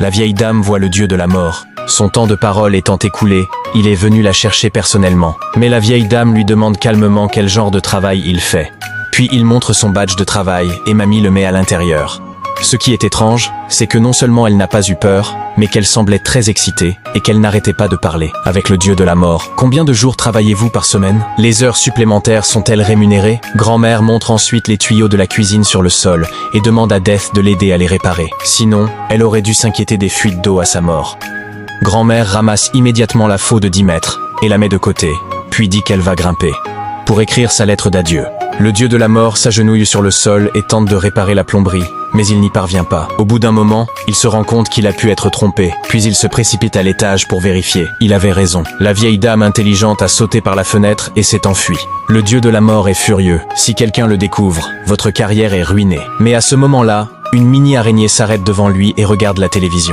La vieille dame voit le dieu de la mort. Son temps de parole étant écoulé, il est venu la chercher personnellement. Mais la vieille dame lui demande calmement quel genre de travail il fait. Puis il montre son badge de travail et Mamie le met à l'intérieur. Ce qui est étrange, c'est que non seulement elle n'a pas eu peur, mais qu'elle semblait très excitée et qu'elle n'arrêtait pas de parler avec le dieu de la mort. Combien de jours travaillez-vous par semaine? Les heures supplémentaires sont-elles rémunérées? Grand-mère montre ensuite les tuyaux de la cuisine sur le sol et demande à Death de l'aider à les réparer. Sinon, elle aurait dû s'inquiéter des fuites d'eau à sa mort. Grand-mère ramasse immédiatement la faux de 10 mètres et la met de côté, puis dit qu'elle va grimper pour écrire sa lettre d'adieu. Le dieu de la mort s'agenouille sur le sol et tente de réparer la plomberie, mais il n'y parvient pas. Au bout d'un moment, il se rend compte qu'il a pu être trompé, puis il se précipite à l'étage pour vérifier. Il avait raison. La vieille dame intelligente a sauté par la fenêtre et s'est enfuie. Le dieu de la mort est furieux. Si quelqu'un le découvre, votre carrière est ruinée. Mais à ce moment-là, une mini-araignée s'arrête devant lui et regarde la télévision.